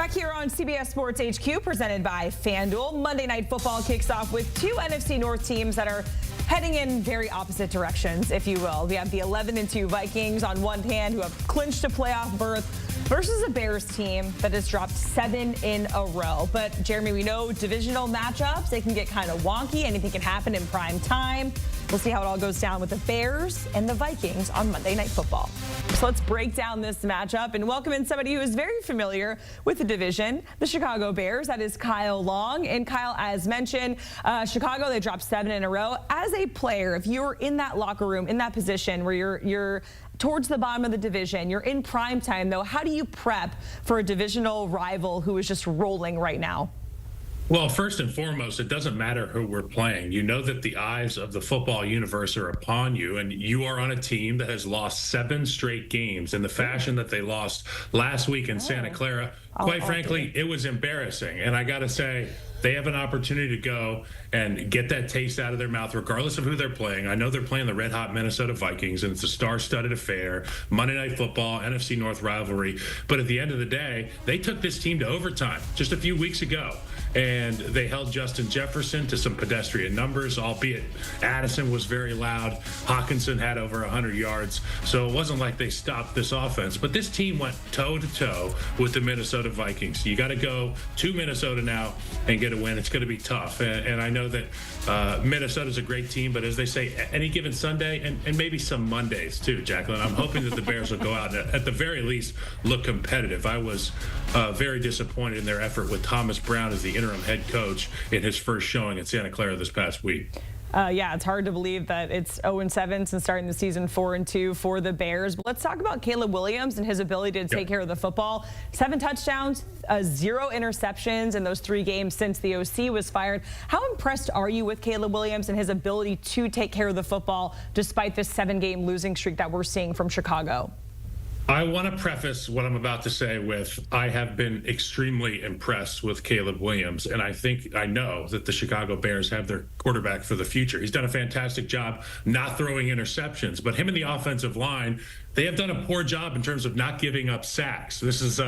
Back here on CBS Sports HQ, presented by FanDuel, Monday Night Football kicks off with two NFC North teams that are heading in very opposite directions, if you will. We have the 11-2 Vikings on one hand, who have clinched a playoff berth, versus a Bears team that has dropped 7 in a row. But, Jeremy, we know divisional matchups, they can get kind of wonky. Anything can happen in prime time. We'll see how it all goes down with the Bears and the Vikings on Monday Night Football. So let's break down this matchup and welcome in somebody who is very familiar with the division, the Chicago Bears. That is Kyle Long. And Kyle, as mentioned, Chicago, they dropped 7 in a row. As a player, if you're in that locker room, in that position where you're towards the bottom of the division, you're in prime time, though, how do you prep for a divisional rival who is just rolling right now? Well, first and foremost, it doesn't matter who we're playing. You know that the eyes of the football universe are upon you, and you are on a team that has lost 7 straight games in the fashion that they lost last week in Santa Clara. Quite frankly, it was embarrassing. And I got to say, they have an opportunity to go and get that taste out of their mouth, regardless of who they're playing. I know they're playing the red-hot Minnesota Vikings, and it's a star-studded affair, Monday Night Football, NFC North rivalry. But at the end of the day, they took this team to overtime just a few weeks ago, and they held Justin Jefferson to some pedestrian numbers, albeit Addison was very loud. Hawkinson had over 100 yards, so it wasn't like they stopped this offense. But this team went toe-to-toe with the Minnesota Vikings. You got to go to Minnesota now and get a win. It's going to be tough, and I know that Minnesota's a great team, but as they say, any given Sunday and maybe some Mondays too, Jacqueline, I'm hoping that the Bears will go out and at the very least look competitive. I was very disappointed in their effort with Thomas Brown as the interim head coach in his first showing at Santa Clara this past week. Yeah, it's hard to believe that it's 0-7 since starting the season 4-2 for the Bears. But let's talk about Caleb Williams and his ability to take care of the football. 7 touchdowns, 0 interceptions in those 3 games since the OC was fired. How impressed are you with Caleb Williams and his ability to take care of the football despite this 7-game losing streak that we're seeing from Chicago? I want to preface what I'm about to say with, I have been extremely impressed with Caleb Williams, and I know that the Chicago Bears have their quarterback for the future. He's done a fantastic job not throwing interceptions, but him and the offensive line, they have done a poor job in terms of not giving up sacks. This is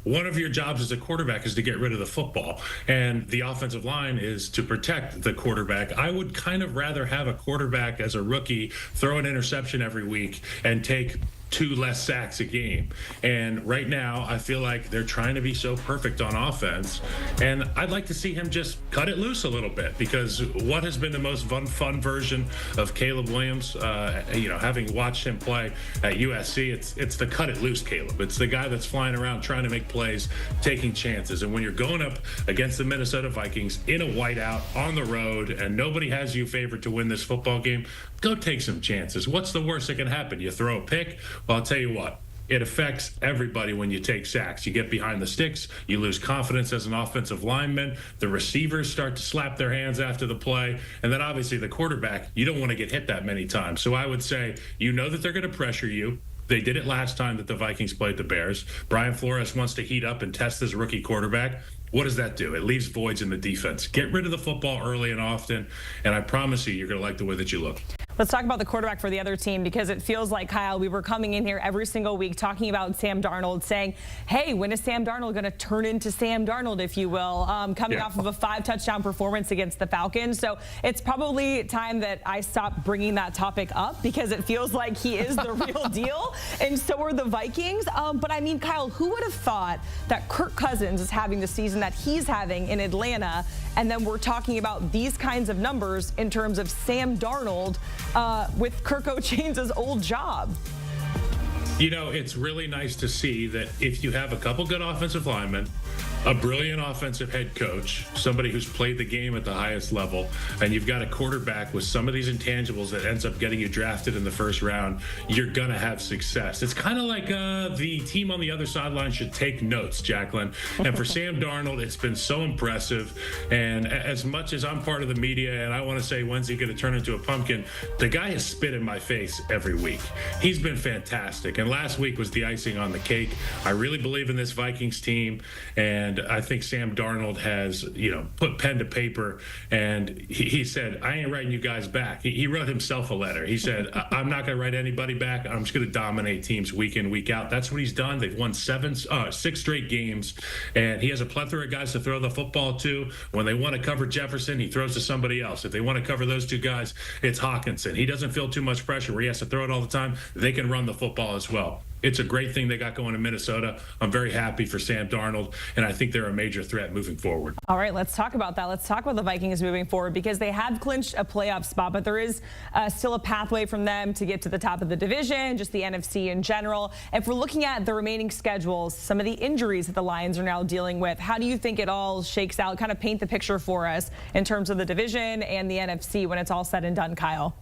one of your jobs as a quarterback is to get rid of the football, and the offensive line is to protect the quarterback. I would kind of rather have a quarterback as a rookie throw an interception every week and take 2 less sacks a game. And right now, I feel like they're trying to be so perfect on offense. And I'd like to see him just cut it loose a little bit, because what has been the most fun version of Caleb Williams, having watched him play at USC, it's the cut it loose Caleb. It's the guy that's flying around trying to make plays, taking chances. And when you're going up against the Minnesota Vikings in a whiteout on the road and nobody has you favored to win this football game, go take some chances. What's the worst that can happen? You throw a pick? Well, I'll tell you what, it affects everybody when you take sacks. You get behind the sticks, you lose confidence as an offensive lineman, the receivers start to slap their hands after the play, and then obviously the quarterback, you don't want to get hit that many times. So I would say, you know that they're going to pressure you. They did it last time that the Vikings played the Bears. Brian Flores wants to heat up and test his rookie quarterback. What does that do? It leaves voids in the defense. Get rid of the football early and often, and I promise you're going to like the way that you look. Let's talk about the quarterback for the other team, because it feels like, Kyle, we were coming in here every single week talking about Sam Darnold, saying, hey, when is Sam Darnold going to turn into Sam Darnold, if you will, coming off of a 5-touchdown performance against the Falcons. So it's probably time that I stop bringing that topic up, because it feels like he is the real deal, and so are the Vikings. But I mean, Kyle, who would have thought that Kirk Cousins is having the season that he's having in Atlanta, and then we're talking about these kinds of numbers in terms of Sam Darnold with Kirk O'Chains' old job? You know, it's really nice to see that if you have a couple good offensive linemen, a brilliant offensive head coach, somebody who's played the game at the highest level, and you've got a quarterback with some of these intangibles that ends up getting you drafted in the first round, you're going to have success. It's kind of like the team on the other sideline should take notes, Jacqueline. And for Sam Darnold, it's been so impressive. And as much as I'm part of the media and I want to say, when's he going to turn into a pumpkin, the guy has spit in my face every week. He's been fantastic. And last week was the icing on the cake. I really believe in this Vikings team. And And I think Sam Darnold has, put pen to paper, and he said, I ain't writing you guys back. He wrote himself a letter. He said, I'm not going to write anybody back. I'm just going to dominate teams week in, week out. That's what he's done. They've won 6 straight games, and he has a plethora of guys to throw the football to. When they want to cover Jefferson, he throws to somebody else. If they want to cover those two guys, it's Hawkinson. He doesn't feel too much pressure where he has to throw it all the time. They can run the football as well. It's a great thing they got going in Minnesota. I'm very happy for Sam Darnold, and I think they're a major threat moving forward. All right, let's talk about that. Let's talk about the Vikings moving forward, because they have clinched a playoff spot, but there is still a pathway from them to get to the top of the division, just the NFC in general. If we're looking at the remaining schedules, some of the injuries that the Lions are now dealing with, how do you think it all shakes out? Kind of paint the picture for us in terms of the division and the NFC when it's all said and done, Kyle.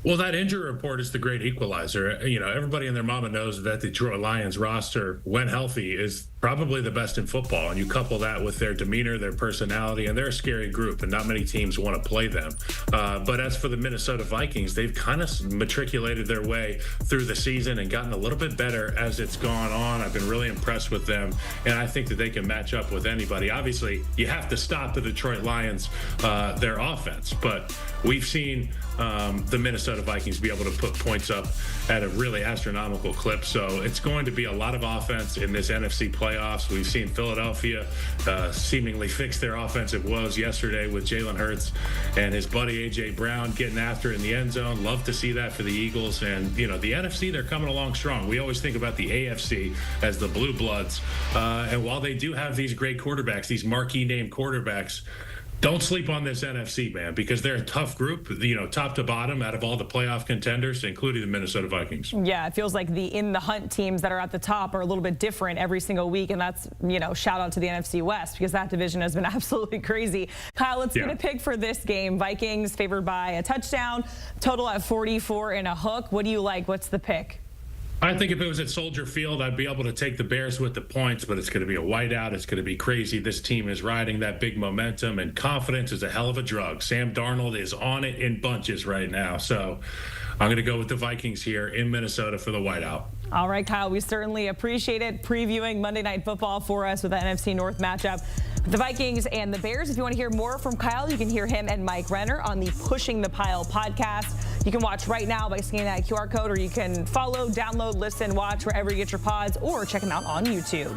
Well, that injury report is the great equalizer. Everybody and their mama knows that the Detroit Lions roster, when healthy, is probably the best in football. And you couple that with their demeanor, their personality, and they're a scary group, and not many teams want to play them. But as for the Minnesota Vikings, they've kind of matriculated their way through the season and gotten a little bit better as it's gone on. I've been really impressed with them, and I think that they can match up with anybody. Obviously, you have to stop the Detroit Lions, their offense, but we've seen the Minnesota Vikings be able to put points up at a really astronomical clip. So it's going to be a lot of offense in this NFC playoffs. We've seen Philadelphia seemingly fix their offensive woes yesterday with Jalen Hurts and his buddy A.J. Brown getting after in the end zone. Love to see that for the Eagles. And, the NFC, they're coming along strong. We always think about the AFC as the Blue Bloods. And while they do have these great quarterbacks, these marquee name quarterbacks, don't sleep on this NFC, man, because they're a tough group, top to bottom out of all the playoff contenders, including the Minnesota Vikings. Yeah, it feels like the in the hunt teams that are at the top are a little bit different every single week. And that's, shout out to the NFC West, because that division has been absolutely crazy. Kyle, let's get a pick for this game. Vikings favored by a touchdown, total at 44 and a hook. What do you like? What's the pick? I think if it was at Soldier Field, I'd be able to take the Bears with the points, but it's going to be a whiteout. It's going to be crazy. This team is riding that big momentum, and confidence is a hell of a drug. Sam Darnold is on it in bunches right now. So I'm going to go with the Vikings here in Minnesota for the whiteout. All right, Kyle, we certainly appreciate it previewing Monday Night Football for us with the NFC North matchup. The Vikings and the Bears. If you want to hear more from Kyle, you can hear him and Mike Renner on the Pushing the Pile podcast. You can watch right now by scanning that QR code, or you can follow, download, listen, watch wherever you get your pods, or check them out on YouTube.